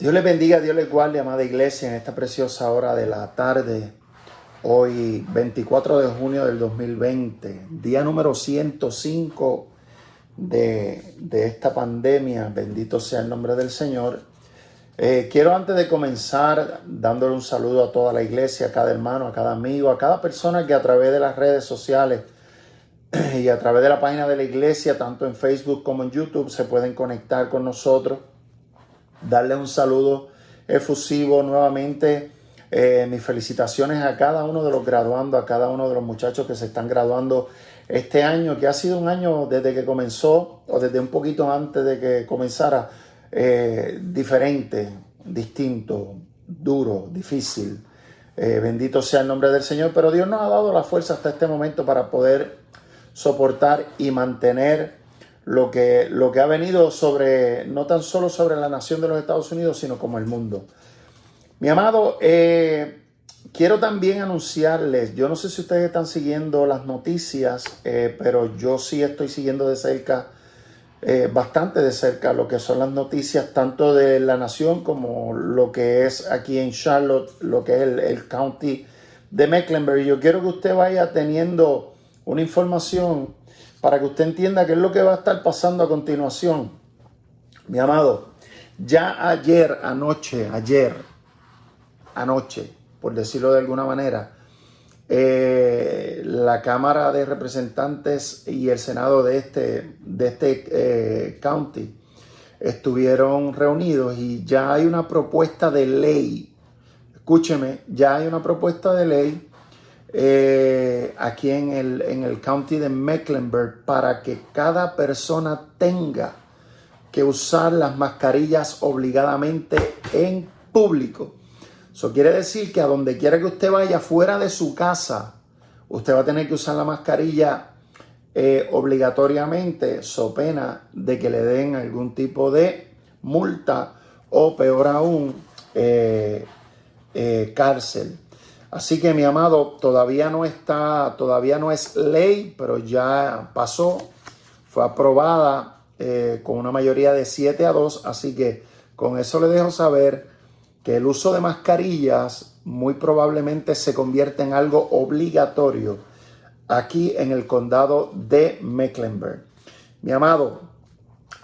Dios les bendiga, Dios les guarde, amada iglesia, en esta preciosa hora de la tarde. Hoy, 24 de junio del 2020, día número 105 de esta pandemia. Bendito sea el nombre del Señor. Quiero antes de comenzar, dándole un saludo a toda la iglesia, a cada hermano, a cada amigo, a cada persona que a través de las redes sociales y a través de la página de la iglesia, tanto en Facebook como en YouTube, se pueden conectar con nosotros. Darle un saludo efusivo nuevamente. Mis felicitaciones a cada uno de los graduandos, a cada uno de los muchachos que se están graduando este año, que ha sido un año desde que comenzó o desde un poquito antes de que comenzara, diferente, distinto, duro, difícil. Bendito sea el nombre del Señor, pero Dios nos ha dado la fuerza hasta este momento para poder soportar y mantener lo que ha venido sobre, no tan solo sobre la nación de los Estados Unidos, sino como el mundo. Mi amado, quiero también anunciarles, yo no sé si ustedes están siguiendo las noticias, pero yo sí estoy siguiendo de cerca, bastante de cerca, lo que son las noticias tanto de la nación como lo que es aquí en Charlotte, lo que es el county de Mecklenburg. Yo quiero que usted vaya teniendo una información para que usted entienda qué es lo que va a estar pasando a continuación. Mi amado, ya ayer anoche, por decirlo de alguna manera, la Cámara de Representantes y el Senado de este county estuvieron reunidos y ya hay una propuesta de ley. Escúcheme, ya hay una propuesta de ley aquí en el county de Mecklenburg para que cada persona tenga que usar las mascarillas obligadamente en público. Eso quiere decir que a donde quiera que usted vaya fuera de su casa, usted va a tener que usar la mascarilla obligatoriamente, so pena de que le den algún tipo de multa o peor aún, cárcel. Así que mi amado, todavía no es ley, pero ya pasó, fue aprobada con una mayoría de 7-2, así que con eso le dejo saber que el uso de mascarillas muy probablemente se convierte en algo obligatorio aquí en el condado de Mecklenburg. Mi amado,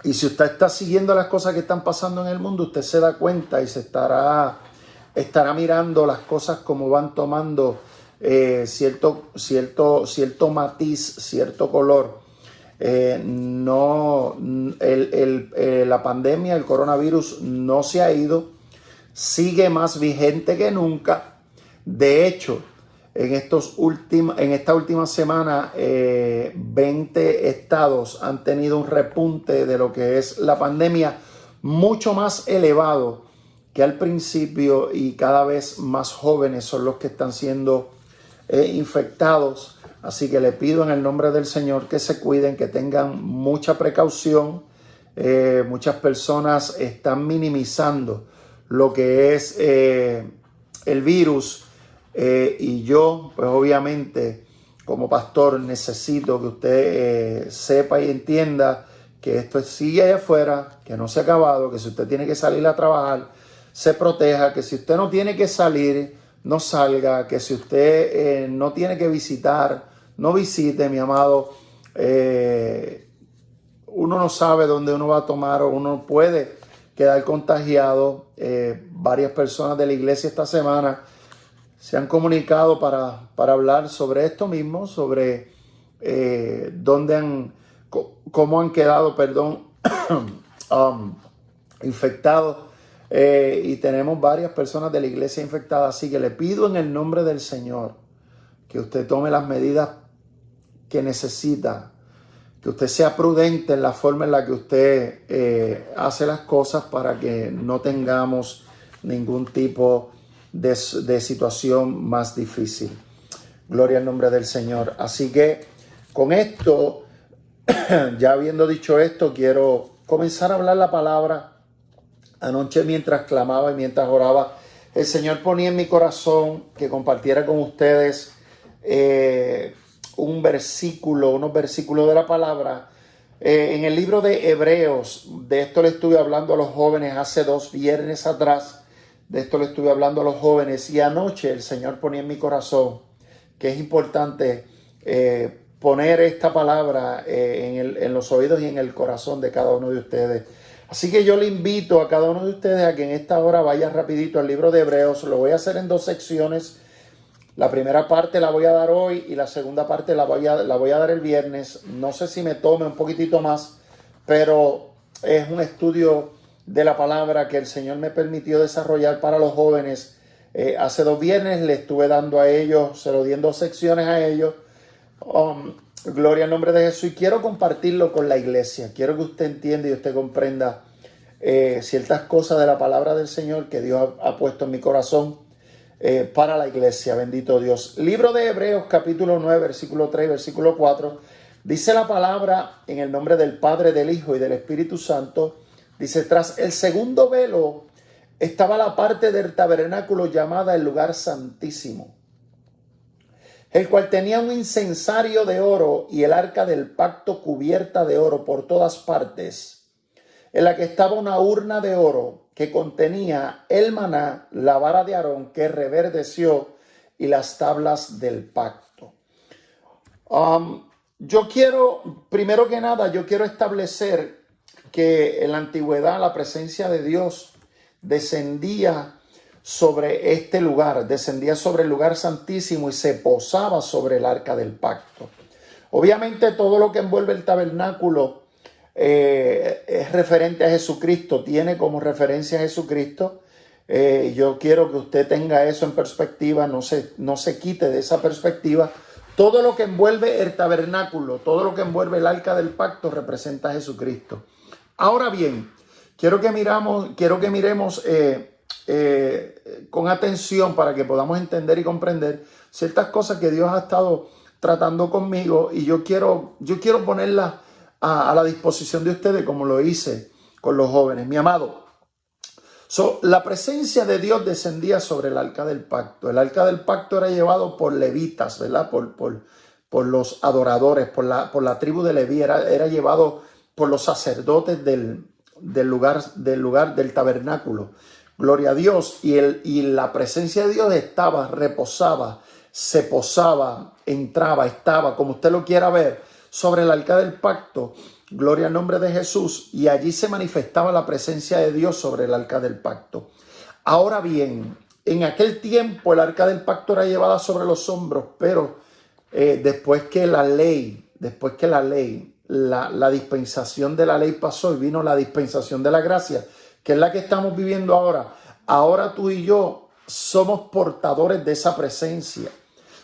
y si usted está siguiendo las cosas que están pasando en el mundo, usted se da cuenta y se estará mirando las cosas como van tomando cierto matiz, cierto color. La pandemia, el coronavirus no se ha ido, sigue más vigente que nunca. De hecho, en esta última semana, 20 estados han tenido un repunte de lo que es la pandemia mucho más elevado que al principio, y cada vez más jóvenes son los que están siendo infectados. Así que le pido en el nombre del Señor que se cuiden, que tengan mucha precaución. Muchas personas están minimizando lo que es el virus, y yo, pues obviamente, como pastor, necesito que usted sepa y entienda que esto sigue allá afuera, que no se ha acabado, que si usted tiene que salir a trabajar, se proteja, que si usted no tiene que salir, no salga, que si usted no tiene que visitar, no visite, mi amado. Uno no sabe dónde uno va a tomar, o uno puede quedar contagiado. Varias personas de la iglesia esta semana se han comunicado para hablar sobre esto mismo, sobre cómo han quedado, infectados. Y tenemos varias personas de la iglesia infectadas, así que le pido en el nombre del Señor que usted tome las medidas que necesita, que usted sea prudente en la forma en la que usted hace las cosas para que no tengamos ningún tipo de situación más difícil. Gloria al nombre del Señor. Así que con esto, ya habiendo dicho esto, quiero comenzar a hablar la palabra. Anoche, mientras clamaba y mientras oraba, el Señor ponía en mi corazón que compartiera con ustedes unos versículos de la palabra En el libro de Hebreos, de esto le estuve hablando a los jóvenes hace 2 viernes atrás, de esto le estuve hablando a los jóvenes, y anoche el Señor ponía en mi corazón que es importante poner esta palabra en los oídos y en el corazón de cada uno de ustedes. Así que yo le invito a cada uno de ustedes a que en esta hora vaya rapidito al libro de Hebreos. Lo voy a hacer en 2 secciones. La primera parte la voy a dar hoy y la segunda parte la voy a dar el viernes. No sé si me tome un poquitito más, pero es un estudio de la palabra que el Señor me permitió desarrollar para los jóvenes. Hace 2 viernes le estuve dando a ellos, se lo di en 2 secciones a ellos. Gloria al nombre de Jesús. Y quiero compartirlo con la iglesia. Quiero que usted entienda y usted comprenda ciertas cosas de la palabra del Señor que Dios ha puesto en mi corazón. Para la iglesia, bendito Dios. Libro de Hebreos, capítulo 9, versículo 3, versículo 4. Dice la palabra en el nombre del Padre, del Hijo y del Espíritu Santo. Dice: tras el segundo velo estaba la parte del tabernáculo llamada el lugar santísimo, el cual tenía un incensario de oro y el arca del pacto cubierta de oro por todas partes, en la que estaba una urna de oro que contenía el maná, la vara de Aarón que reverdeció y las tablas del pacto. Yo quiero, primero que nada, yo quiero establecer que en la antigüedad la presencia de Dios descendía sobre este lugar, descendía sobre el lugar santísimo y se posaba sobre el arca del pacto. Obviamente todo lo que envuelve el tabernáculo es referente a Jesucristo, tiene como referencia a Jesucristo. Yo quiero que usted tenga eso en perspectiva, no se quite de esa perspectiva. Todo lo que envuelve el tabernáculo, todo lo que envuelve el arca del pacto representa a Jesucristo. Ahora bien, quiero que miremos con atención para que podamos entender y comprender ciertas cosas que Dios ha estado tratando conmigo, y yo quiero ponerlas a la disposición de ustedes como lo hice con los jóvenes. Mi amado, la presencia de Dios descendía sobre el arca del pacto. El arca del pacto era llevado por levitas, ¿verdad? Por los adoradores, por la tribu de Leví. Era llevado por los sacerdotes del lugar del tabernáculo. Gloria a Dios. Y la presencia de Dios reposaba, se posaba, entraba, estaba, como usted lo quiera ver, sobre el arca del pacto. Gloria al nombre de Jesús. Y allí se manifestaba la presencia de Dios sobre el arca del pacto. Ahora bien, en aquel tiempo el arca del pacto era llevada sobre los hombros, pero después que la dispensación de la ley pasó y vino la dispensación de la gracia, que es la que estamos viviendo ahora. Ahora tú y yo somos portadores de esa presencia.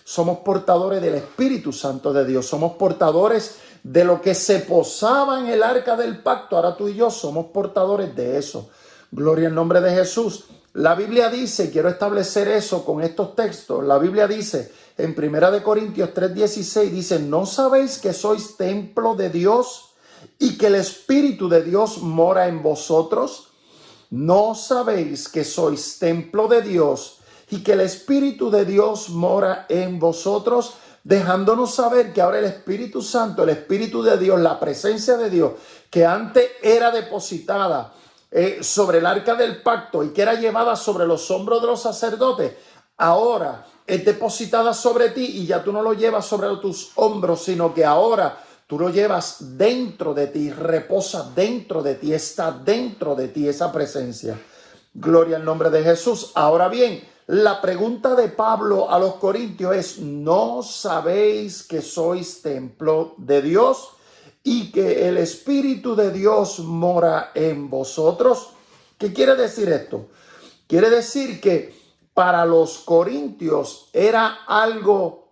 Somos portadores del Espíritu Santo de Dios. Somos portadores de lo que se posaba en el arca del pacto. Ahora tú y yo somos portadores de eso. Gloria al nombre de Jesús. La Biblia dice, quiero establecer eso con estos textos. La Biblia dice en 1 Corintios 3:16, dice: ¿no sabéis que sois templo de Dios y que el Espíritu de Dios mora en vosotros? ¿No sabéis que sois templo de Dios y que el Espíritu de Dios mora en vosotros? Dejándonos saber que ahora el Espíritu Santo, el Espíritu de Dios, la presencia de Dios, que antes era depositada sobre el arca del pacto y que era llevada sobre los hombros de los sacerdotes, ahora es depositada sobre ti, y ya tú no lo llevas sobre tus hombros, sino que ahora tú lo llevas dentro de ti, reposa dentro de ti, está dentro de ti esa presencia. Gloria al nombre de Jesús. Ahora bien, la pregunta de Pablo a los corintios es: ¿no sabéis que sois templo de Dios y que el Espíritu de Dios mora en vosotros? ¿Qué quiere decir esto? Quiere decir que para los corintios era algo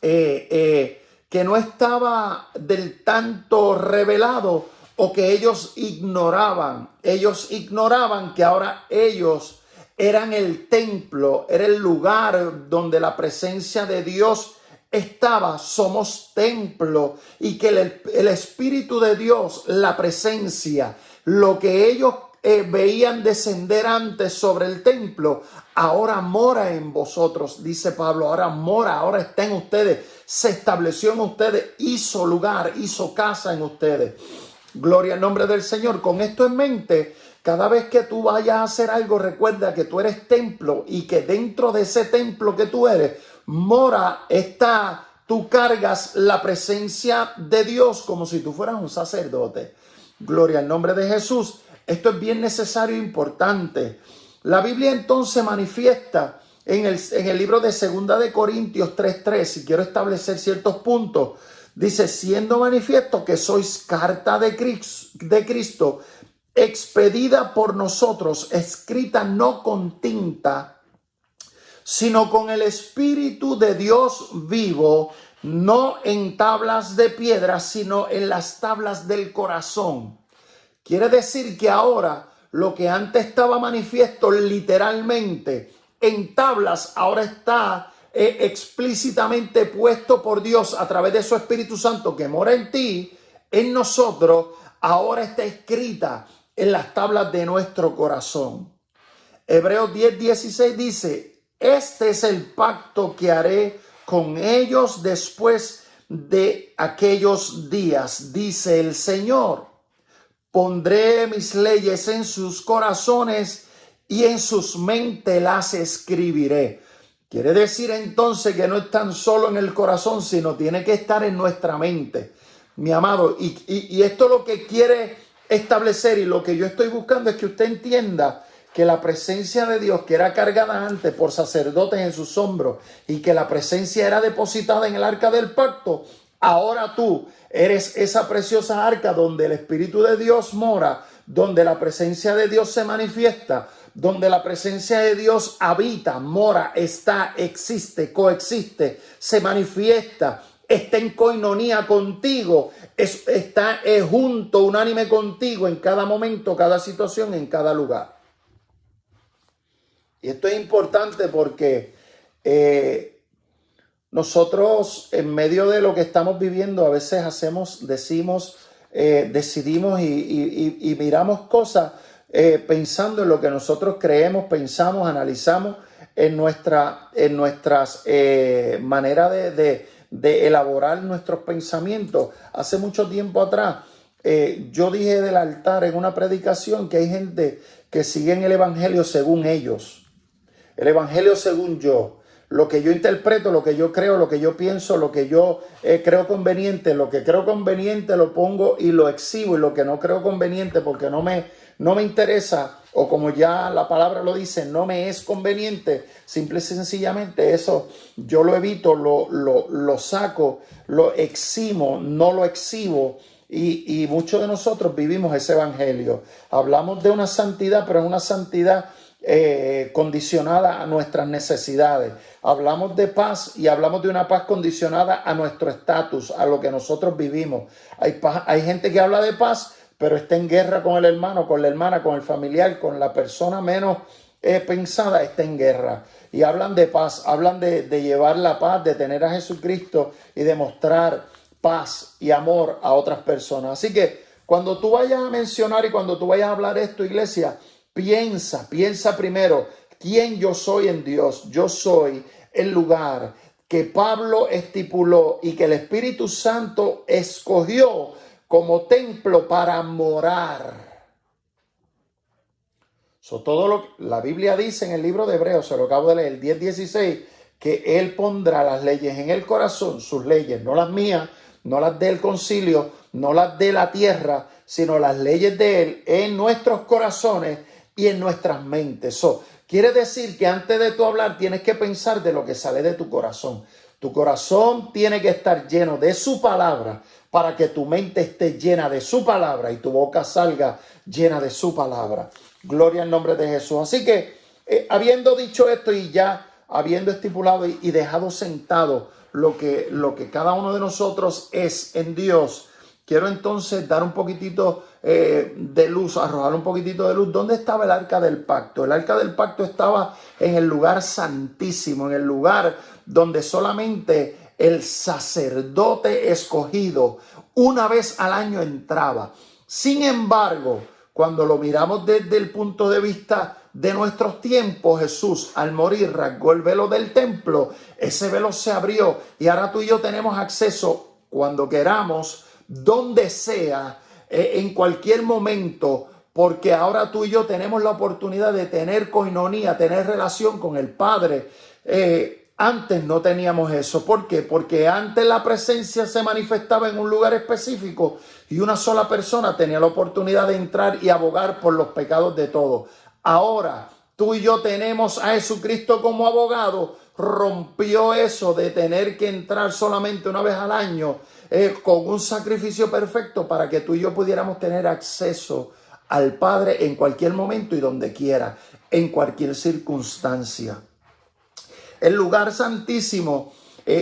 que no estaba del tanto revelado, o que ellos ignoraban. Ellos ignoraban que ahora ellos eran el templo, era el lugar donde la presencia de Dios estaba. Somos templo, y que el Espíritu de Dios, la presencia, lo que ellos veían descender antes sobre el templo, ahora mora en vosotros, dice Pablo. Ahora mora, ahora está en ustedes, se estableció en ustedes, hizo lugar, hizo casa en ustedes. Gloria al nombre del Señor. Con esto en mente, cada vez que tú vayas a hacer algo, recuerda que tú eres templo y que dentro de ese templo que tú eres, tú cargas la presencia de Dios como si tú fueras un sacerdote. Gloria al nombre de Jesús. Esto es bien necesario e importante. La Biblia entonces manifiesta en el libro de 2 de Corintios 3:3, si quiero establecer ciertos puntos, dice, siendo manifiesto que sois carta de Cristo, expedida por nosotros, escrita no con tinta, sino con el Espíritu de Dios vivo, no en tablas de piedra, sino en las tablas del corazón. Quiere decir que ahora lo que antes estaba manifiesto literalmente en tablas, ahora está explícitamente puesto por Dios a través de su Espíritu Santo que mora en ti, en nosotros, ahora está escrita en las tablas de nuestro corazón. Hebreos 10:16 dice, este es el pacto que haré con ellos después de aquellos días, dice el Señor. Pondré mis leyes en sus corazones y en sus mentes las escribiré. Quiere decir entonces que no es tan solo en el corazón, sino tiene que estar en nuestra mente, mi amado. Y esto lo que quiere establecer y lo que yo estoy buscando es que usted entienda que la presencia de Dios, que era cargada antes por sacerdotes en sus hombros y que la presencia era depositada en el arca del pacto, ahora tú eres esa preciosa arca donde el Espíritu de Dios mora, donde la presencia de Dios se manifiesta, donde la presencia de Dios habita, mora, está, existe, coexiste, se manifiesta, está en coinonía contigo, está junto, unánime contigo en cada momento, cada situación, en cada lugar. Y esto es importante porque nosotros en medio de lo que estamos viviendo a veces decidimos y miramos cosas pensando en lo que nosotros creemos, pensamos, analizamos en nuestras maneras de elaborar nuestros pensamientos. Hace mucho tiempo atrás yo dije del altar en una predicación que hay gente que sigue en el evangelio según ellos. El evangelio según yo, lo que yo interpreto, lo que yo creo, lo que yo pienso, lo que yo creo conveniente, lo que creo conveniente lo pongo y lo exhibo, y lo que no creo conveniente porque no me interesa, o como ya la palabra lo dice, no me es conveniente, simple y sencillamente eso yo lo evito, lo saco, lo eximo, no lo exhibo. Y muchos de nosotros vivimos ese evangelio. Hablamos de una santidad, pero es una santidad condicionada a nuestras necesidades. Hablamos de paz y hablamos de una paz condicionada a nuestro estatus, a lo que nosotros vivimos. Hay gente que habla de paz, pero está en guerra con el hermano, con la hermana, con el familiar, con la persona menos pensada, está en guerra. Y hablan de paz, hablan de llevar la paz, de tener a Jesucristo y de mostrar paz y amor a otras personas. Así que cuando tú vayas a mencionar y cuando tú vayas a hablar esto, iglesia, piensa primero quién yo soy en Dios. Yo soy el lugar que Pablo estipuló y que el Espíritu Santo escogió como templo para morar. La Biblia dice en el libro de Hebreos, se lo acabo de leer, el 10:16, que Él pondrá las leyes en el corazón, sus leyes, no las mías, no las del concilio, no las de la tierra, sino las leyes de Él en nuestros corazones y en nuestras mentes. Quiere decir que antes de tú hablar tienes que pensar de lo que sale de tu corazón. Tu corazón tiene que estar lleno de su palabra para que tu mente esté llena de su palabra y tu boca salga llena de su palabra. Gloria al nombre de Jesús. Así que habiendo dicho esto y ya habiendo estipulado y dejado sentado lo que cada uno de nosotros es en Dios, quiero entonces dar un poquitito de luz, arrojar un poquitito de luz. ¿Dónde estaba el arca del pacto? El arca del pacto estaba en el lugar santísimo, en el lugar donde solamente el sacerdote escogido una vez al año entraba. Sin embargo, cuando lo miramos desde el punto de vista de nuestros tiempos, Jesús al morir rasgó el velo del templo, ese velo se abrió y ahora tú y yo tenemos acceso cuando queramos, donde sea, en cualquier momento, porque ahora tú y yo tenemos la oportunidad de tener coinonía, tener relación con el Padre. Antes no teníamos eso. ¿Por qué? Porque antes la presencia se manifestaba en un lugar específico y una sola persona tenía la oportunidad de entrar y abogar por los pecados de todos. Ahora tú y yo tenemos a Jesucristo como abogado. Rompió eso de tener que entrar solamente una vez al año con un sacrificio perfecto para que tú y yo pudiéramos tener acceso al Padre en cualquier momento y donde quiera, en cualquier circunstancia. El lugar santísimo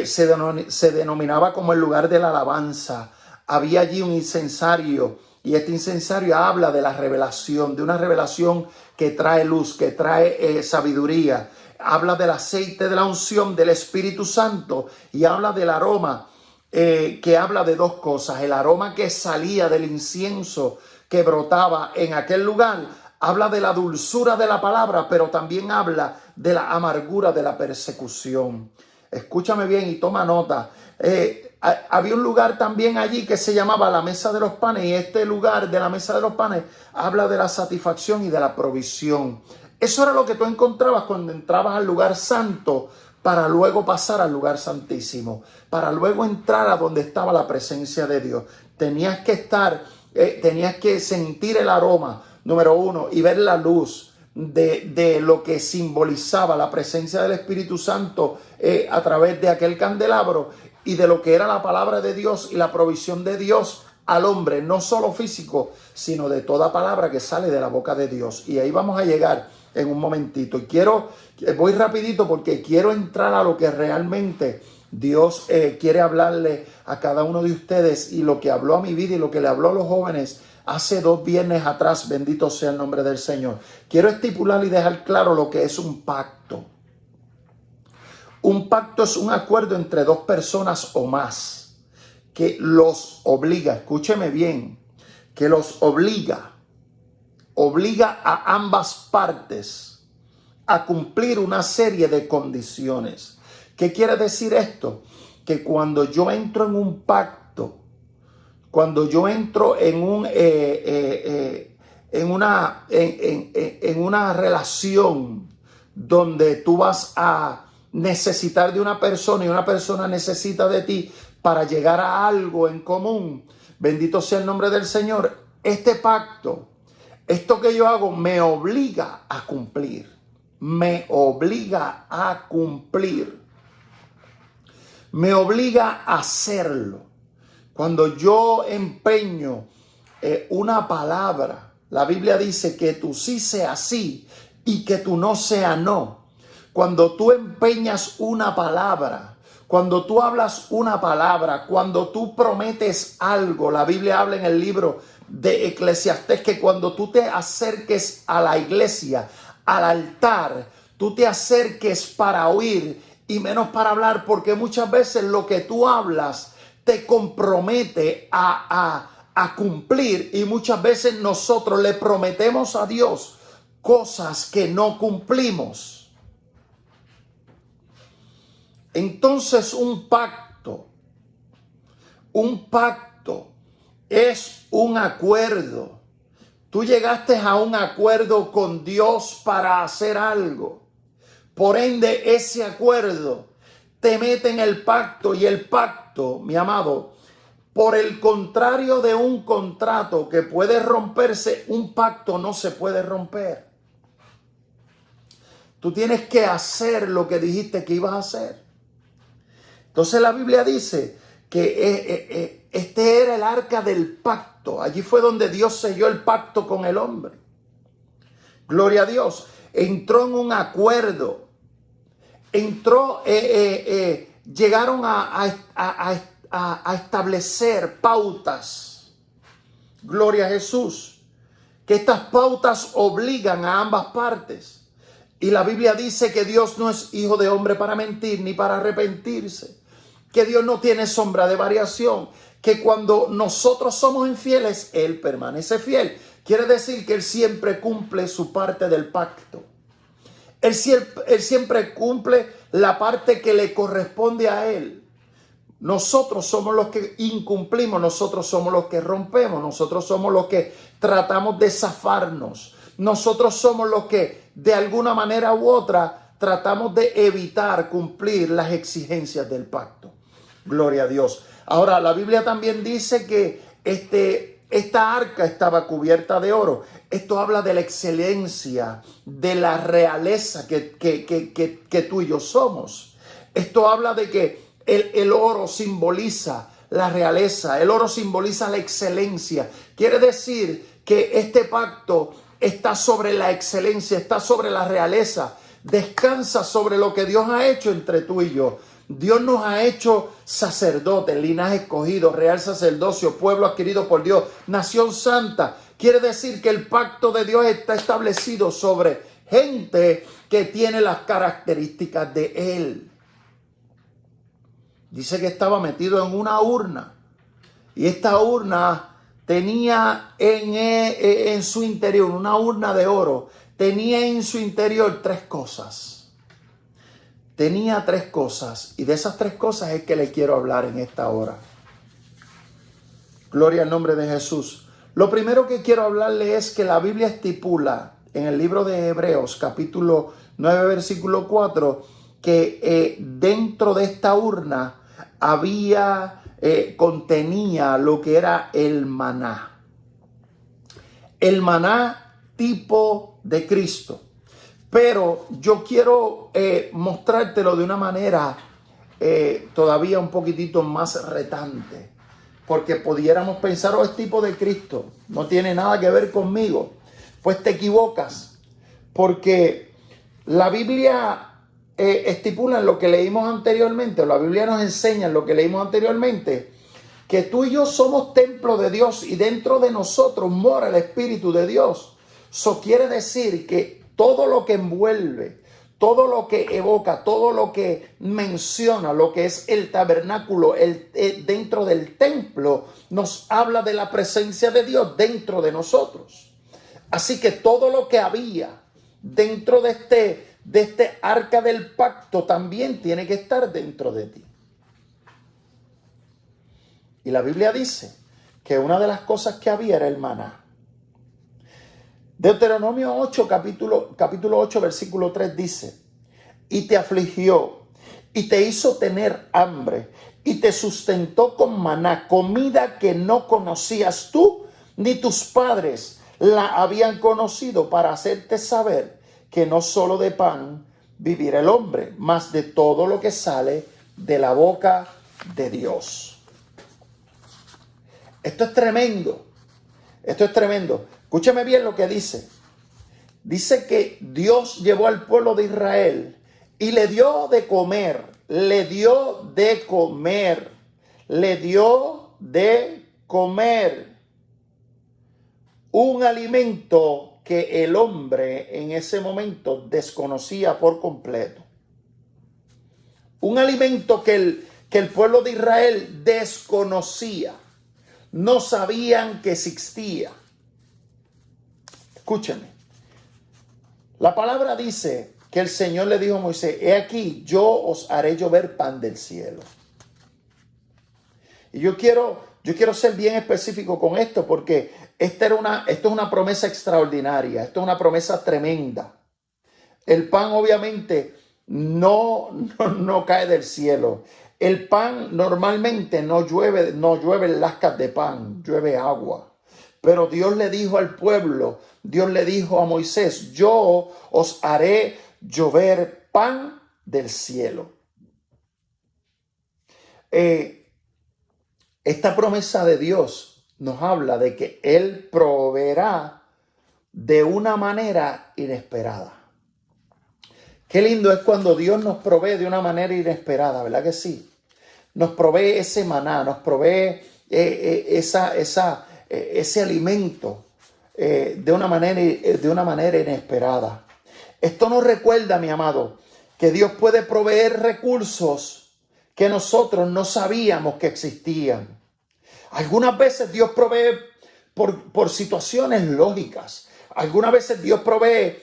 se denominaba como el lugar de la alabanza. Había allí un incensario y este incensario habla de la revelación, de una revelación que trae luz, que trae sabiduría. Habla del aceite de la unción del Espíritu Santo y habla del aroma que habla de dos cosas. El aroma que salía del incienso que brotaba en aquel lugar habla de la dulzura de la palabra, pero también habla de la amargura de la persecución. Escúchame bien y toma nota. Había un lugar también allí que se llamaba la mesa de los panes y este lugar de la mesa de los panes habla de la satisfacción y de la provisión. Eso era lo que tú encontrabas cuando entrabas al lugar santo para luego pasar al lugar santísimo, para luego entrar a donde estaba la presencia de Dios. Tenías que sentir el aroma, número uno, y ver la luz de lo que simbolizaba la presencia del Espíritu Santo a través de aquel candelabro y de lo que era la palabra de Dios y la provisión de Dios al hombre, no solo físico, sino de toda palabra que sale de la boca de Dios. Y ahí vamos a llegar en un momentito. Y voy rapidito porque quiero entrar a lo que realmente Dios quiere hablarle a cada uno de ustedes y lo que habló a mi vida y lo que le habló a los jóvenes hace 2 viernes atrás. Bendito sea el nombre del Señor. Quiero estipular y dejar claro lo que es un pacto. Un pacto es un acuerdo entre 2 personas o más que los obliga, escúcheme bien, que los obliga a ambas partes a cumplir una serie de condiciones. ¿Qué quiere decir esto? Que cuando yo entro en un pacto, cuando yo entro en una relación donde tú vas a necesitar de una persona y una persona necesita de ti para llegar a algo en común, bendito sea el nombre del Señor, este pacto, esto que yo hago me obliga a cumplir. Me obliga a cumplir. Me obliga a hacerlo. Cuando yo empeño una palabra, la Biblia dice que tu sí sea sí y que tu no sea no. Cuando tú empeñas una palabra, cuando tú hablas una palabra, cuando tú prometes algo, la Biblia habla en el libro de Eclesiastés que cuando tú te acerques a la iglesia, al altar, tú te acerques para oír y menos para hablar, porque muchas veces lo que tú hablas te compromete a cumplir y muchas veces nosotros le prometemos a Dios cosas que no cumplimos. Entonces un pacto es un acuerdo. Tú llegaste a un acuerdo con Dios para hacer algo. Por ende, ese acuerdo te mete en el pacto y el pacto, mi amado, por el contrario de un contrato que puede romperse, un pacto no se puede romper. Tú tienes que hacer lo que dijiste que ibas a hacer. Entonces la Biblia dice que este era el arca del pacto. Allí fue donde Dios selló el pacto con el hombre. Gloria a Dios. Entró en un acuerdo. Llegaron a establecer pautas. Gloria a Jesús. Que estas pautas obligan a ambas partes. Y la Biblia dice que Dios no es hijo de hombre para mentir ni para arrepentirse. Que Dios no tiene sombra de variación, que cuando nosotros somos infieles, Él permanece fiel, Quiere decir que Él siempre cumple su parte del pacto. Él siempre cumple la parte que le corresponde a Él. Nosotros somos los que incumplimos, nosotros somos los que rompemos, nosotros somos los que tratamos de zafarnos, nosotros somos los que de alguna manera u otra tratamos de evitar cumplir las exigencias del pacto. Gloria a Dios. Ahora, la Biblia también dice que esta arca estaba cubierta de oro. Esto habla de la excelencia, de la realeza que tú y yo somos. Esto habla de que el oro simboliza la realeza, el oro simboliza la excelencia. Quiere decir que este pacto está sobre la excelencia, está sobre la realeza, descansa sobre lo que Dios ha hecho entre tú y yo. Dios nos ha hecho sacerdotes, linaje escogido, real sacerdocio, pueblo adquirido por Dios, nación santa. Quiere decir que el pacto de Dios está establecido sobre gente que tiene las características de Él. Dice que estaba metido en una urna y esta urna tenía en su interior, una urna de oro, tenía en su interior tres cosas. Tenía tres cosas y de esas tres cosas es que le quiero hablar en esta hora. Gloria al nombre de Jesús. Lo primero que quiero hablarle es que la Biblia estipula en el libro de Hebreos capítulo 9 versículo 4 que dentro de esta urna contenía lo que era el maná. El maná tipo de Cristo. Pero yo quiero mostrártelo de una manera todavía un poquitito más retante. Porque pudiéramos pensar, es tipo de Cristo, no tiene nada que ver conmigo. Pues te equivocas. Porque la Biblia estipula en lo que leímos anteriormente, o la Biblia nos enseña en lo que leímos anteriormente, que tú y yo somos templo de Dios y dentro de nosotros mora el Espíritu de Dios. Eso quiere decir que todo lo que envuelve, todo lo que evoca, todo lo que menciona, lo que es el tabernáculo, dentro del templo, nos habla de la presencia de Dios dentro de nosotros. Así que todo lo que había dentro de este arca del pacto también tiene que estar dentro de ti. Y la Biblia dice que una de las cosas que había era el maná. Deuteronomio 8, capítulo 8, versículo 3 dice: y te afligió, y te hizo tener hambre, y te sustentó con maná, comida que no conocías tú, ni tus padres la habían conocido, para hacerte saber que no solo de pan vivirá el hombre, mas de todo lo que sale de la boca de Dios. Esto es tremendo. Esto es tremendo. Escúchame bien lo que dice. Dice que Dios llevó al pueblo de Israel y le dio de comer, le dio de comer, le dio de comer un alimento que el hombre en ese momento desconocía por completo. Un alimento que el pueblo de Israel desconocía. No sabían que existía. Escúchenme. La palabra dice que el Señor le dijo a Moisés: he aquí, yo os haré llover pan del cielo. Y yo quiero ser bien específico con esto, porque esto es una promesa extraordinaria, esto es una promesa tremenda. El pan obviamente no cae del cielo. El pan normalmente no llueve lascas de pan, llueve agua. Pero Dios le dijo al pueblo, Dios le dijo a Moisés: yo os haré llover pan del cielo. Esta promesa de Dios nos habla de que Él proveerá de una manera inesperada. Qué lindo es cuando Dios nos provee de una manera inesperada, ¿verdad que sí? Nos provee ese maná, nos provee ese alimento de una manera inesperada. Esto nos recuerda, mi amado, que Dios puede proveer recursos que nosotros no sabíamos que existían. Algunas veces Dios provee por situaciones lógicas. Algunas veces Dios provee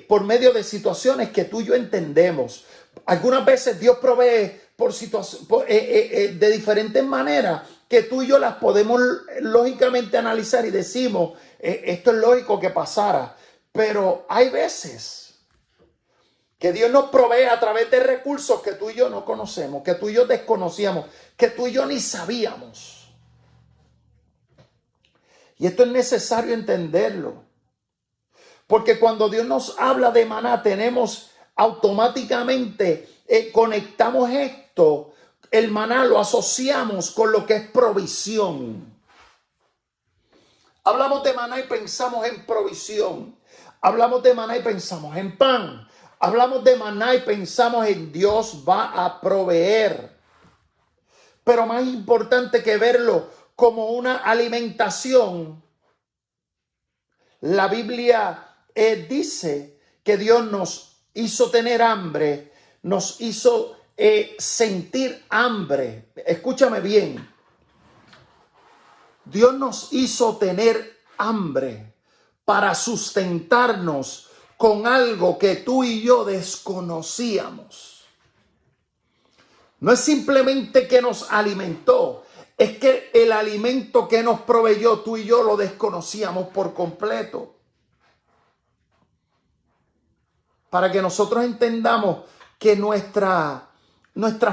por medio de situaciones que tú y yo entendemos. Algunas veces Dios provee de diferentes maneras que tú y yo las podemos lógicamente analizar y decimos, esto es lógico que pasara. Pero hay veces que Dios nos provee a través de recursos que tú y yo no conocemos, que tú y yo desconocíamos, que tú y yo ni sabíamos. Y esto es necesario entenderlo. Porque cuando Dios nos habla de maná, tenemos automáticamente, conectamos esto, el maná lo asociamos con lo que es provisión. Hablamos de maná y pensamos en provisión. Hablamos de maná y pensamos en pan. Hablamos de maná y pensamos en Dios va a proveer. Pero más importante que verlo como una alimentación, la Biblia dice que Dios nos hizo tener hambre, nos hizo sentir hambre. Escúchame bien. Dios nos hizo tener hambre para sustentarnos con algo que tú y yo desconocíamos. No es simplemente que nos alimentó, es que el alimento que nos proveyó tú y yo lo desconocíamos por completo. Para que nosotros entendamos que nuestra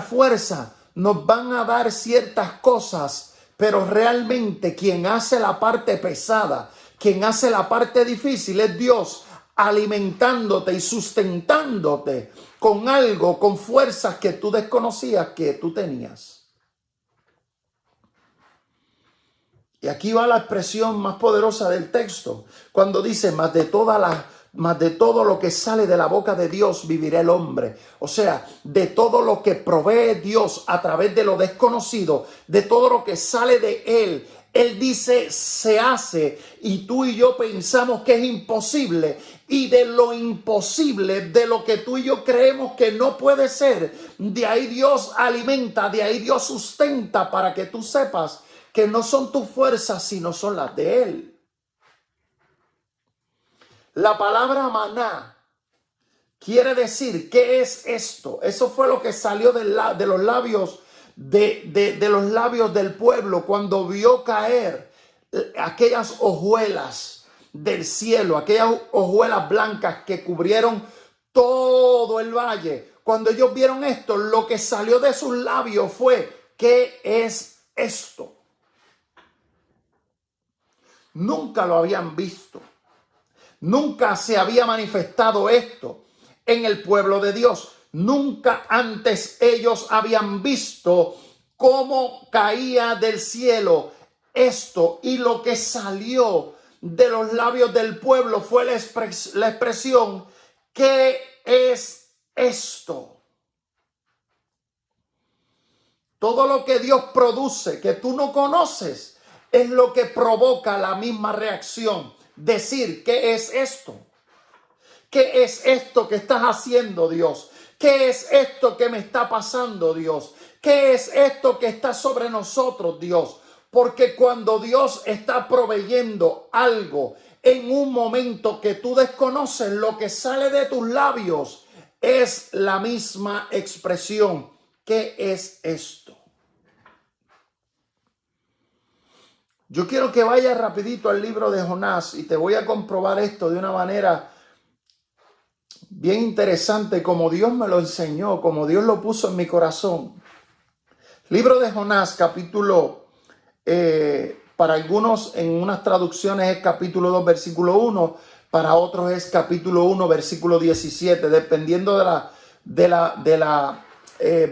fuerza nos van a dar ciertas cosas, pero realmente quien hace la parte pesada, quien hace la parte difícil es Dios, alimentándote y sustentándote con algo, con fuerzas que tú desconocías que tú tenías. Y aquí va la expresión más poderosa del texto, cuando dice, más de todo lo que sale de la boca de Dios vivirá el hombre. O sea, de todo lo que provee Dios a través de lo desconocido, de todo lo que sale de Él. Él dice, se hace, y tú y yo pensamos que es imposible. Y de lo imposible, de lo que tú y yo creemos que no puede ser, de ahí Dios alimenta, de ahí Dios sustenta, para que tú sepas que no son tus fuerzas, sino son las de Él. La palabra maná quiere decir, ¿qué es esto? Eso fue lo que salió de los labios de los labios del pueblo cuando vio caer aquellas hojuelas del cielo, aquellas hojuelas blancas que cubrieron todo el valle. Cuando ellos vieron esto, lo que salió de sus labios fue, ¿qué es esto? Nunca lo habían visto. Nunca se había manifestado esto en el pueblo de Dios. Nunca antes ellos habían visto cómo caía del cielo esto. Y lo que salió de los labios del pueblo fue la expresión, ¿qué es esto? Todo lo que Dios produce que tú no conoces es lo que provoca la misma reacción. Decir, ¿qué es esto? ¿Qué es esto que estás haciendo, Dios? ¿Qué es esto que me está pasando, Dios? ¿Qué es esto que está sobre nosotros, Dios? Porque cuando Dios está proveyendo algo en un momento que tú desconoces, lo que sale de tus labios es la misma expresión. ¿Qué es esto? Yo quiero que vayas rapidito al libro de Jonás y te voy a comprobar esto de una manera bien interesante, como Dios me lo enseñó, como Dios lo puso en mi corazón. Libro de Jonás, capítulo, para algunos en unas traducciones es capítulo 2, versículo 1, para otros es capítulo 1, versículo 17, dependiendo de la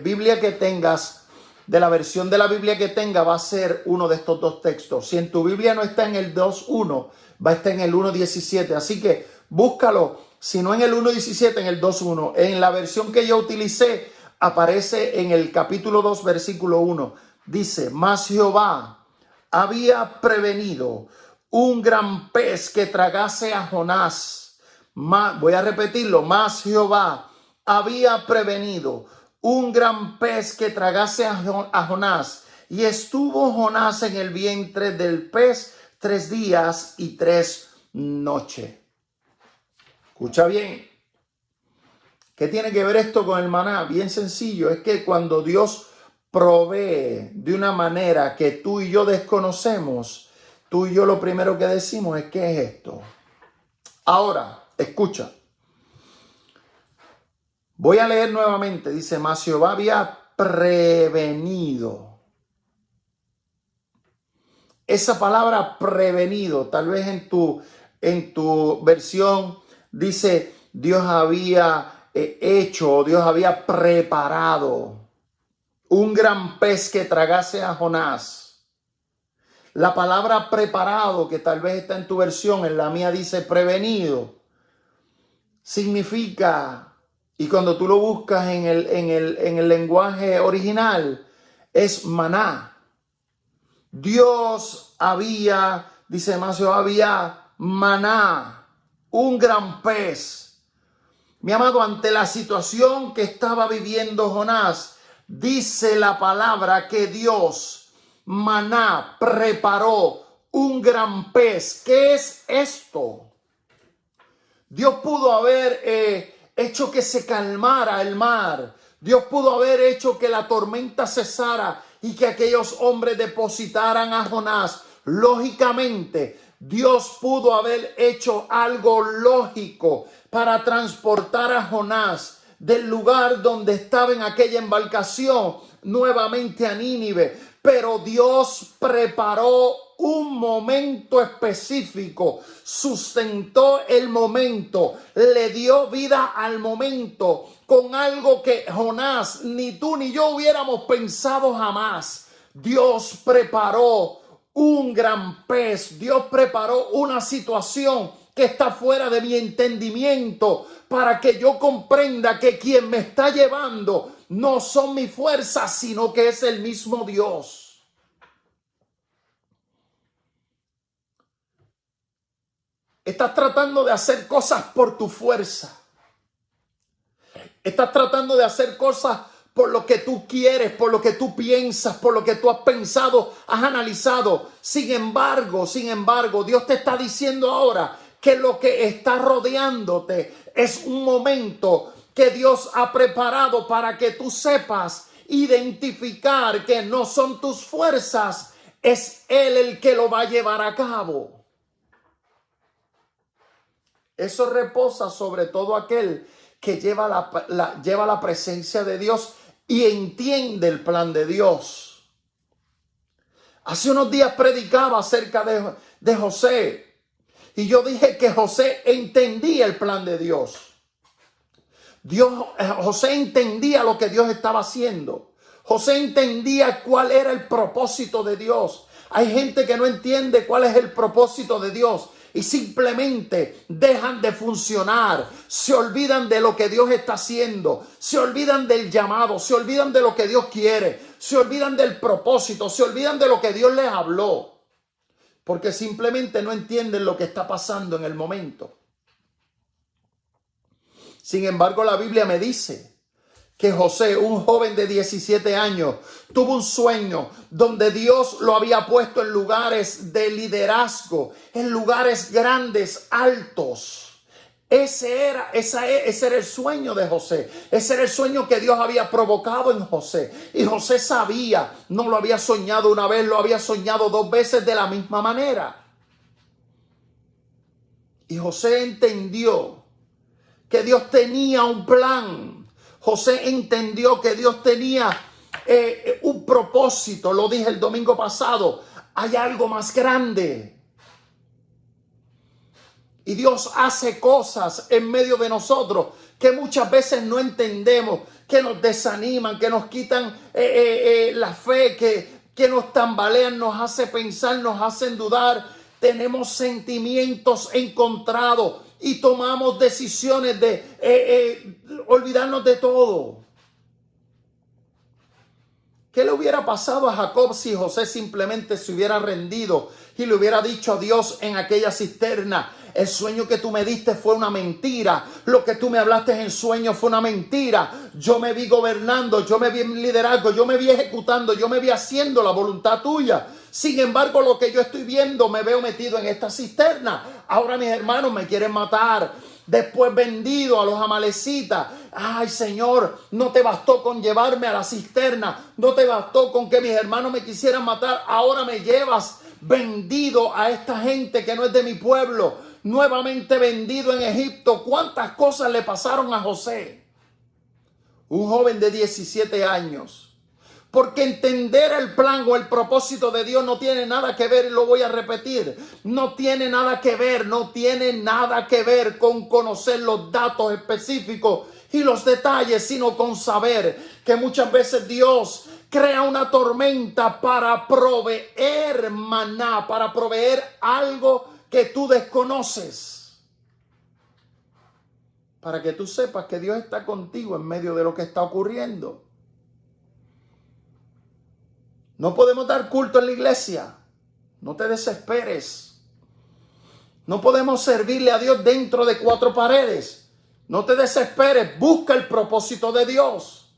Biblia que tengas. De la versión de la Biblia que tenga va a ser uno de estos dos textos. Si en tu Biblia no está en el 2.1, va a estar en el 1.17. Así que búscalo, si no en el 1.17, en el 2.1. En la versión que yo utilicé aparece en el capítulo 2, versículo 1. Dice, mas Jehová había prevenido un gran pez que tragase a Jonás. Voy a repetirlo, mas Jehová había prevenido un gran pez que tragase a Jonás. Y estuvo Jonás en el vientre del pez 3 días y 3 noches. Escucha bien. ¿Qué tiene que ver esto con el maná? Bien sencillo, es que cuando Dios provee de una manera que tú y yo desconocemos, tú y yo lo primero que decimos es ¿qué es esto? Ahora, escucha. Voy a leer nuevamente, dice, mas Jehová había prevenido. Esa palabra prevenido, tal vez en tu versión dice Dios había hecho, Dios había preparado un gran pez que tragase a Jonás. La palabra preparado, que tal vez está en tu versión, en la mía dice prevenido, significa, y cuando tú lo buscas en el lenguaje original, es maná. Dios había, dice Macio, había maná, un gran pez. Mi amado, ante la situación que estaba viviendo Jonás, dice la palabra que Dios, maná, preparó un gran pez. ¿Qué es esto? Dios pudo haber hecho que se calmara el mar. Dios pudo haber hecho que la tormenta cesara y que aquellos hombres depositaran a Jonás. Lógicamente, Dios pudo haber hecho algo lógico para transportar a Jonás del lugar donde estaba en aquella embarcación nuevamente a Nínive. Pero Dios preparó un momento específico, sustentó el momento, le dio vida al momento con algo que Jonás, ni tú ni yo hubiéramos pensado jamás. Dios preparó un gran pez, Dios preparó una situación que está fuera de mi entendimiento para que yo comprenda que quien me está llevando no son mis fuerzas, sino que es el mismo Dios. Estás tratando de hacer cosas por tu fuerza. Estás tratando de hacer cosas por lo que tú quieres, por lo que tú piensas, por lo que tú has pensado, has analizado. Sin embargo, Dios te está diciendo ahora que lo que está rodeándote es un momento que Dios ha preparado para que tú sepas identificar que no son tus fuerzas, es Él el que lo va a llevar a cabo. Eso reposa sobre todo aquel que lleva la presencia de Dios y entiende el plan de Dios. Hace unos días predicaba acerca de José y yo dije que José entendía el plan de Dios. José entendía lo que Dios estaba haciendo. José entendía cuál era el propósito de Dios. Hay gente que no entiende cuál es el propósito de Dios y simplemente dejan de funcionar, se olvidan de lo que Dios está haciendo, se olvidan del llamado, se olvidan de lo que Dios quiere, se olvidan del propósito, se olvidan de lo que Dios les habló, porque simplemente no entienden lo que está pasando en el momento. Sin embargo, la Biblia me dice que José, un joven de 17 años, tuvo un sueño donde Dios lo había puesto en lugares de liderazgo, en lugares grandes, altos. Ese era el sueño de José. Ese era el sueño que Dios había provocado en José. Y José sabía, no lo había soñado una vez, lo había soñado 2 veces de la misma manera. Y José entendió que Dios tenía un plan. José entendió que Dios tenía un propósito. Lo dije el domingo pasado. Hay algo más grande. Y Dios hace cosas en medio de nosotros que muchas veces no entendemos, que nos desaniman, que nos quitan la fe, que nos tambalean, nos hace pensar, nos hacen dudar. Tenemos sentimientos encontrados y tomamos decisiones de olvidarnos de todo. ¿Qué le hubiera pasado a Jacob si José simplemente se hubiera rendido y le hubiera dicho a Dios en aquella cisterna: el sueño que tú me diste fue una mentira, lo que tú me hablaste en sueño fue una mentira, yo me vi gobernando, yo me vi en liderazgo, yo me vi ejecutando, yo me vi haciendo la voluntad tuya? Sin embargo, lo que yo estoy viendo, me veo metido en esta cisterna. Ahora mis hermanos me quieren matar. Después vendido a los amalecitas. Ay, Señor, no te bastó con llevarme a la cisterna. No te bastó con que mis hermanos me quisieran matar. Ahora me llevas vendido a esta gente que no es de mi pueblo. Nuevamente vendido en Egipto. ¿Cuántas cosas le pasaron a José? Un joven de 17 años. Porque entender el plan o el propósito de Dios no tiene nada que ver, y lo voy a repetir, no tiene nada que ver con conocer los datos específicos y los detalles, sino con saber que muchas veces Dios crea una tormenta para proveer maná, para proveer algo que tú desconoces. Para que tú sepas que Dios está contigo en medio de lo que está ocurriendo. No podemos dar culto en la iglesia. No te desesperes. No podemos servirle a Dios dentro de cuatro paredes. No te desesperes. Busca el propósito de Dios.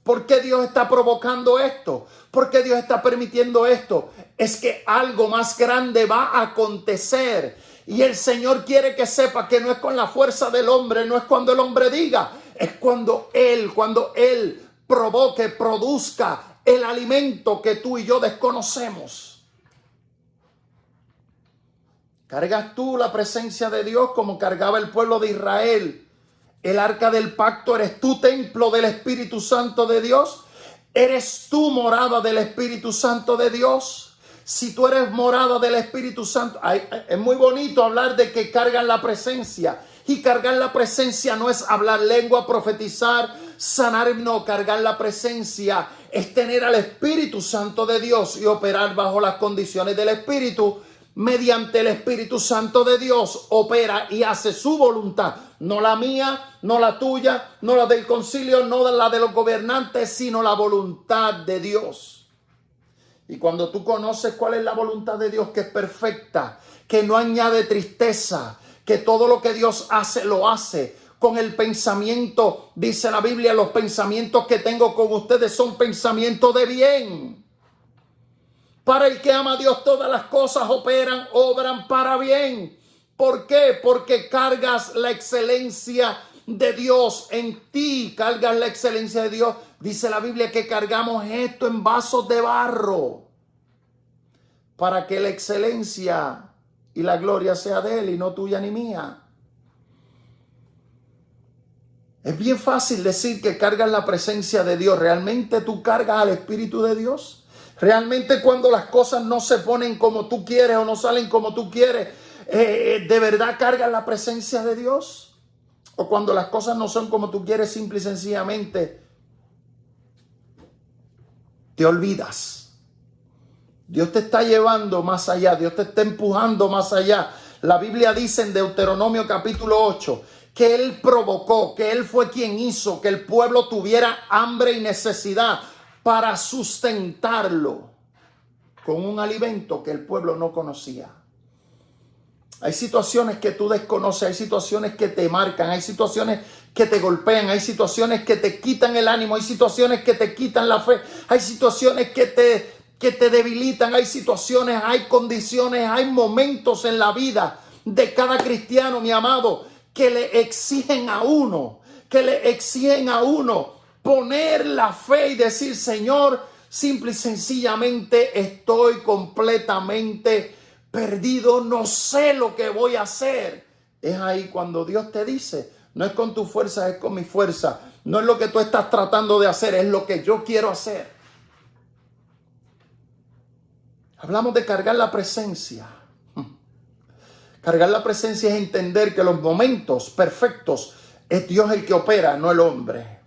¿Por qué Dios está provocando esto? ¿Por qué Dios está permitiendo esto? Es que algo más grande va a acontecer. Y el Señor quiere que sepa que no es con la fuerza del hombre, no es cuando el hombre diga. Es cuando Él provoque, produzca el alimento que tú y yo desconocemos. ¿Cargas tú la presencia de Dios como cargaba el pueblo de Israel? El arca del pacto, ¿eres tú templo del Espíritu Santo de Dios? ¿Eres tú morada del Espíritu Santo de Dios? Si tú eres morada del Espíritu Santo, es muy bonito hablar de que cargan la presencia. Y cargar la presencia no es hablar lengua, profetizar, sanar, no. Cargar la presencia es tener al Espíritu Santo de Dios y operar bajo las condiciones del Espíritu. Mediante el Espíritu Santo de Dios opera y hace su voluntad. No la mía, no la tuya, no la del concilio, no la de los gobernantes, sino la voluntad de Dios. Y cuando tú conoces cuál es la voluntad de Dios, que es perfecta, que no añade tristeza, que todo lo que Dios hace, lo hace con el pensamiento, dice la Biblia, los pensamientos que tengo con ustedes son pensamientos de bien. Para el que ama a Dios, todas las cosas obran para bien. ¿Por qué? Porque cargas la excelencia de Dios en ti, cargas la excelencia de Dios. Dice la Biblia que cargamos esto en vasos de barro, para que la excelencia y la gloria sea de Él y no tuya ni mía. Es bien fácil decir que cargas la presencia de Dios. ¿Realmente tú cargas al Espíritu de Dios? ¿Realmente cuando las cosas no se ponen como tú quieres o no salen como tú quieres, de verdad cargas la presencia de Dios? ¿O cuando las cosas no son como tú quieres, simple y sencillamente te olvidas? Dios te está llevando más allá, Dios te está empujando más allá. La Biblia dice en Deuteronomio capítulo 8 que Él provocó, que Él fue quien hizo que el pueblo tuviera hambre y necesidad para sustentarlo con un alimento que el pueblo no conocía. Hay situaciones que tú desconoces, hay situaciones que te marcan, hay situaciones que te golpean, hay situaciones que te quitan el ánimo, hay situaciones que te quitan la fe, hay situaciones que te debilitan, hay situaciones, hay condiciones, hay momentos en la vida de cada cristiano, mi amado, que le exigen a uno poner la fe y decir, Señor, simple y sencillamente estoy completamente perdido, no sé lo que voy a hacer. Es ahí cuando Dios te dice, no es con tu fuerza, es con mi fuerza. No es lo que tú estás tratando de hacer, es lo que yo quiero hacer. Hablamos de cargar la presencia. Cargar la presencia es entender que los momentos perfectos es Dios el que opera, no el hombre.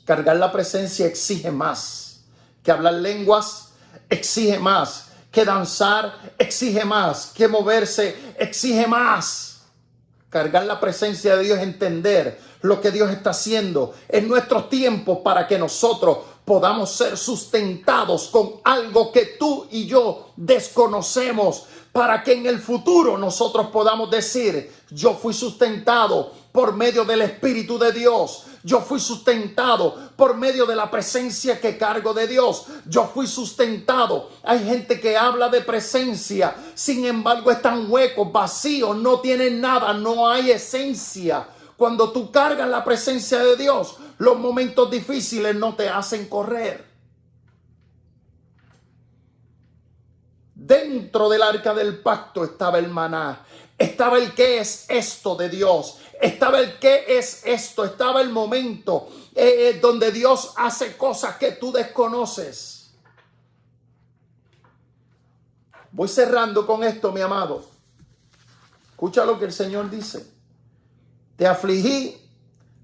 Cargar la presencia exige más. Que hablar lenguas exige más. Que danzar exige más. Que moverse exige más. Cargar la presencia de Dios es entender lo que Dios está haciendo en nuestros tiempos para que nosotros podamos ser sustentados con algo que tú y yo desconocemos, para que en el futuro nosotros podamos decir, yo fui sustentado por medio del Espíritu de Dios. Yo fui sustentado por medio de la presencia que cargo de Dios. Yo fui sustentado. Hay gente que habla de presencia, sin embargo están huecos, vacíos, no tienen nada, no hay esencia. Cuando tú cargas la presencia de Dios, los momentos difíciles no te hacen correr. Dentro del arca del pacto estaba el maná. Estaba el qué es esto de Dios. Estaba el qué es esto. Estaba el momento donde Dios hace cosas que tú desconoces. Voy cerrando con esto, mi amado. Escucha lo que el Señor dice. Te afligí,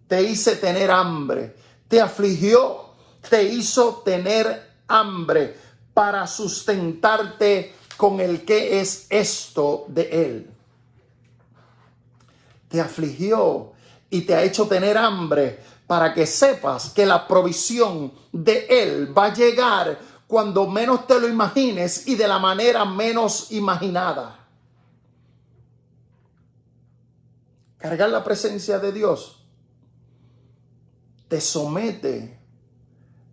te hice tener hambre. Te afligió, te hizo tener hambre para sustentarte con el qué es esto de Él. Te afligió y te ha hecho tener hambre para que sepas que la provisión de Él va a llegar cuando menos te lo imagines y de la manera menos imaginada. Cargar la presencia de Dios te somete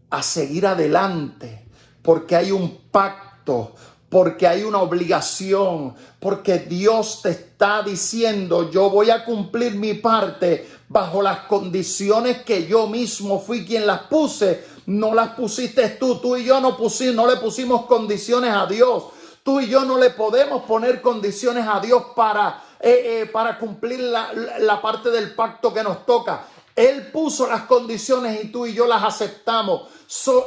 a seguir adelante porque hay un pacto, porque hay una obligación, porque Dios te está diciendo: yo voy a cumplir mi parte bajo las condiciones que yo mismo fui quien las puse. No las pusiste tú y yo no le pusimos condiciones a Dios. Tú y yo no le podemos poner condiciones a Dios para cumplir la parte del pacto que nos toca. Él puso las condiciones y tú y yo las aceptamos.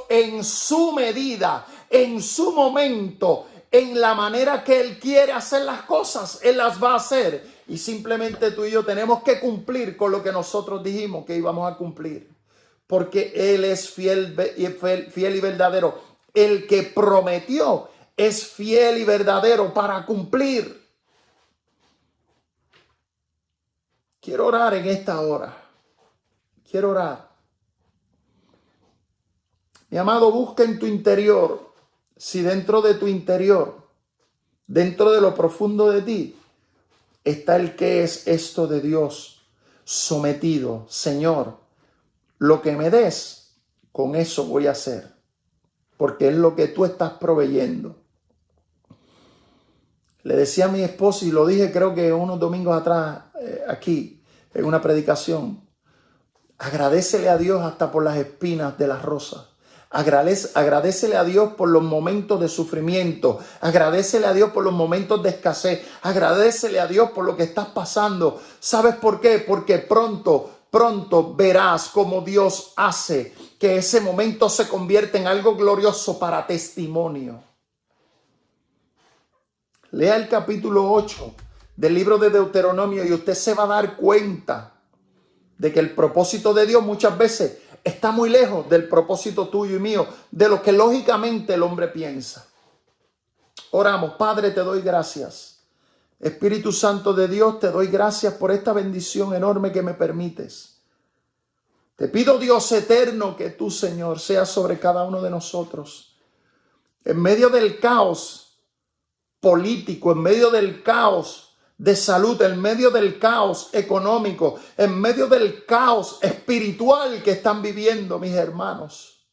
En su medida, en su momento, en la manera que Él quiere hacer las cosas, Él las va a hacer. Y simplemente tú y yo tenemos que cumplir con lo que nosotros dijimos que íbamos a cumplir. Porque Él es fiel y verdadero. El que prometió es fiel y verdadero para cumplir. Quiero orar en esta hora. Quiero orar. Mi amado, busca en tu interior, si dentro de tu interior, dentro de lo profundo de ti, está el qué es esto de Dios, sometido. Señor, lo que me des, con eso voy a hacer, porque es lo que tú estás proveyendo. Le decía a mi esposo, y lo dije creo que unos domingos atrás, aquí, en una predicación: agradécele a Dios hasta por las espinas de las rosas. Agradécele a Dios por los momentos de sufrimiento. Agradécele a Dios por los momentos de escasez. Agradécele a Dios por lo que estás pasando. ¿Sabes por qué? Porque pronto verás cómo Dios hace que ese momento se convierta en algo glorioso para testimonio. Lea el capítulo 8 del libro de Deuteronomio y usted se va a dar cuenta de que el propósito de Dios muchas veces está muy lejos del propósito tuyo y mío, de lo que lógicamente el hombre piensa. Oramos. Padre, te doy gracias. Espíritu Santo de Dios, te doy gracias por esta bendición enorme que me permites. Te pido, Dios eterno, que tú, Señor, seas sobre cada uno de nosotros. En medio del caos político, en medio del caos de salud, en medio del caos económico, en medio del caos espiritual que están viviendo mis hermanos,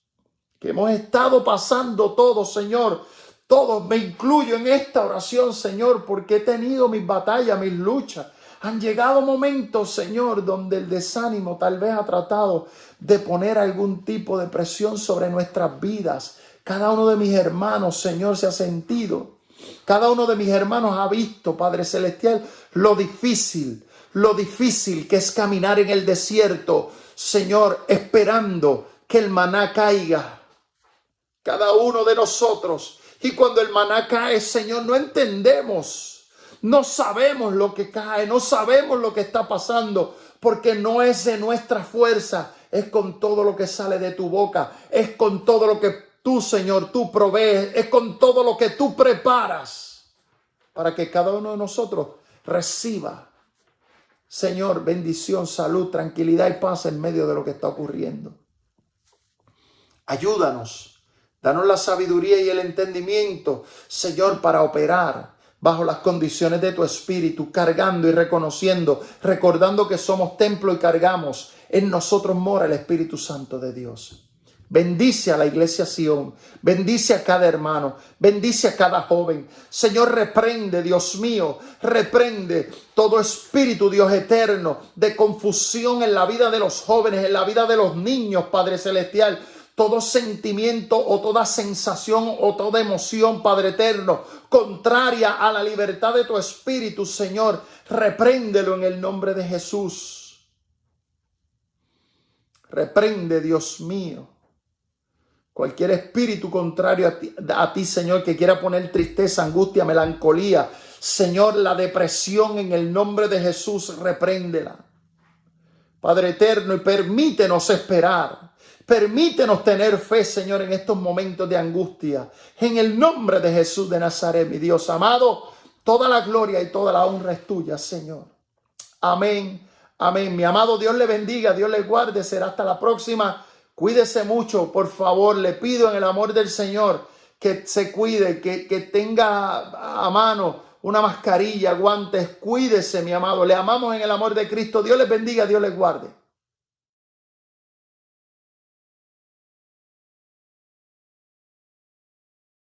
que hemos estado pasando todos, Señor. Todos, me incluyo en esta oración, Señor, porque he tenido mis batallas, mis luchas. Han llegado momentos, Señor, donde el desánimo tal vez ha tratado de poner algún tipo de presión sobre nuestras vidas. Cada uno de mis hermanos, Señor, se ha sentido. Cada uno de mis hermanos ha visto, Padre Celestial, lo difícil que es caminar en el desierto, Señor, esperando que el maná caiga. Cada uno de nosotros. Y cuando el maná cae, Señor, no entendemos. No sabemos lo que cae, no sabemos lo que está pasando, porque no es de nuestra fuerza, es con todo lo que sale de tu boca, es con todo lo que tú, Señor, tú provees, es con todo lo que tú preparas para que cada uno de nosotros reciba, Señor, bendición, salud, tranquilidad y paz en medio de lo que está ocurriendo. Ayúdanos, danos la sabiduría y el entendimiento, Señor, para operar bajo las condiciones de tu espíritu, cargando y reconociendo, recordando que somos templo y cargamos. En nosotros mora el Espíritu Santo de Dios. Bendice a la iglesia Sion, bendice a cada hermano, bendice a cada joven. Señor, reprende, Dios mío, reprende todo espíritu, Dios eterno, de confusión en la vida de los jóvenes, en la vida de los niños, Padre Celestial. Todo sentimiento o toda sensación o toda emoción, Padre eterno, contraria a la libertad de tu espíritu, Señor, repréndelo en el nombre de Jesús. Reprende, Dios mío, cualquier espíritu contrario a ti, Señor, que quiera poner tristeza, angustia, melancolía. Señor, la depresión en el nombre de Jesús, repréndela. Padre eterno, y permítenos esperar. Permítenos tener fe, Señor, en estos momentos de angustia. En el nombre de Jesús de Nazaret, mi Dios amado, toda la gloria y toda la honra es tuya, Señor. Amén, amén. Mi amado, Dios le bendiga, Dios le guarde. Será hasta la próxima. Cuídese mucho, por favor. Le pido en el amor del Señor que se cuide, que tenga a mano una mascarilla, guantes. Cuídese, mi amado. Le amamos en el amor de Cristo. Dios les bendiga, Dios les guarde.